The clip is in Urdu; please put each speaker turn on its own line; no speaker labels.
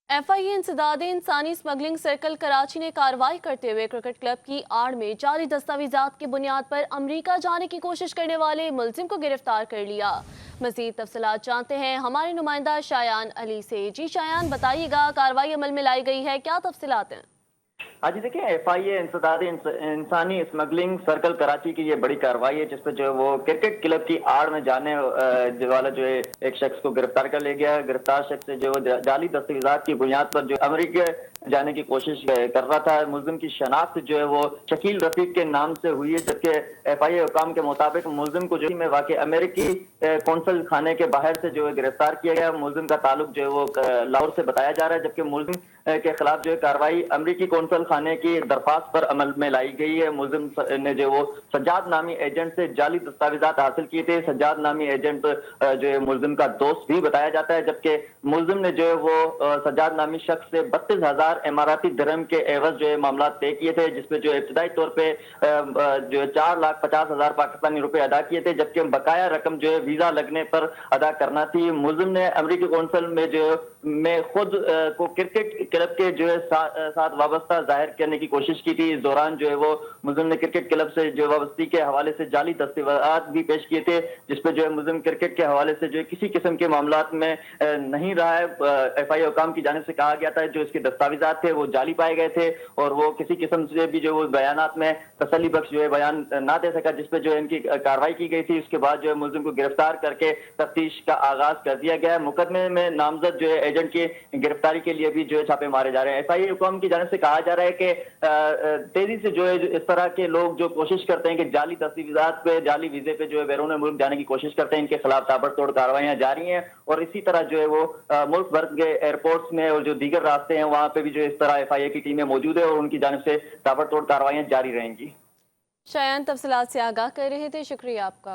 ایف آئی اے انسداد انسانی اسمگلنگ سرکل کراچی نے کارروائی کرتے ہوئے کرکٹ کلب کی آڑ میں جعلی دستاویزات کی بنیاد پر امریکہ جانے کی کوشش کرنے والے ملزم کو گرفتار کر لیا۔ مزید تفصیلات جانتے ہیں ہمارے نمائندہ شایان علی سے۔ جی شایان، بتائیے گا کارروائی عمل میں لائی گئی ہے، کیا تفصیلات ہیں؟
ہاں جی، دیکھیں ایف آئی اے انسداد انسانی اسمگلنگ سرکل کراچی کی یہ بڑی کارروائی ہے جس پہ جو ہے وہ کرکٹ کلب کی آڑ میں جانے والا جو ہے ایک شخص کو گرفتار کر لیا گیا ہے۔ گرفتار شخص سے جو جعلی دستاویزات کی بنیاد پر جو امریکہ جانے کی کوشش کر رہا تھا۔ ملزم کی شناخت جو ہے وہ شکیل رفیق کے نام سے ہوئی ہے، جبکہ ایف آئی اے حکام کے مطابق ملزم کو جو میں واقع امریکی قونصل خانے کے باہر سے جو ہے گرفتار کیا گیا۔ ملزم کا تعلق جو ہے وہ لاہور سے بتایا جا رہا ہے، جبکہ ملزم کے خلاف جو ہے کارروائی امریکی قونصل خانے کی درخواست پر عمل میں لائی گئی ہے۔ ملزم نے جو وہ سجاد نامی ایجنٹ سے جعلی دستاویزات حاصل کیے تھے۔ سجاد نامی ایجنٹ جو ہے ملزم کا دوست بھی بتایا جاتا ہے، جبکہ ملزم نے جو ہے وہ سجاد نامی شخص سے 32,000 اماراتی درہم کے عوض جو ہے معاملات طے کیے تھے، جس پہ جو ابتدائی طور پہ جو 4,50,000 پاکستانی روپے ادا کیے تھے، جبکہ بقایا رقم جو ہے ویزا لگنے پر ادا کرنا تھی۔ ملزم نے امریکی قونصل میں جو میں خود کو کرکٹ کلب کے جو ہے ساتھ وابستہ ظاہر کرنے کی کوشش کی تھی۔ اس دوران جو ہے وہ ملزم نے کرکٹ کلب سے جو وابستگی کے حوالے سے جعلی دستاویزات بھی پیش کیے تھے، جس پہ جو ہے ملزم کرکٹ کے حوالے سے جو ہے کسی قسم کے معاملات میں نہیں رہا ہے۔ ایف آئی اے حکام کی جانب سے کہا گیا تھا جو اس کے دستاویزات تھے وہ جعلی پائے گئے تھے اور وہ کسی قسم سے بھی جو وہ بیانات میں تسلی بخش جو ہے بیان نہ دے سکا، جس پہ جو ان کی کارروائی کی گئی تھی۔ اس کے بعد جو ہے ملزم کو گرفتار کر کے تفتیش کا آغاز کر دیا گیا ہے۔ مقدمے میں نامزد جو ہے ایجنٹ کی گرفتاری کے لیے بھی جو ہے چھاپے مارے جا رہے ہیں۔ ایف آئی اے حکام کی جانب سے کہا جا رہا ہے کہ تیزی سے جو ہے اس طرح کے لوگ جو کوشش کرتے ہیں کہ جعلی دستاویزات پہ جعلی ویزے پہ جو ہے بیرون ملک جانے کی کوشش کرتے ہیں، ان کے خلاف تابڑ توڑ کارروائیاں جاری ہیں، اور اسی طرح جو ہے وہ ملک بھر کے ایئرپورٹس میں اور جو دیگر راستے ہیں وہاں پہ بھی جو اس طرح ایف آئی اے کی ٹیمیں موجود ہیں اور ان کی جانب سے تابڑ توڑ کارروائیاں جاری رہیں گی۔
شایان تفصیلات سے آگاہ کر رہے تھے، شکریہ آپ کا۔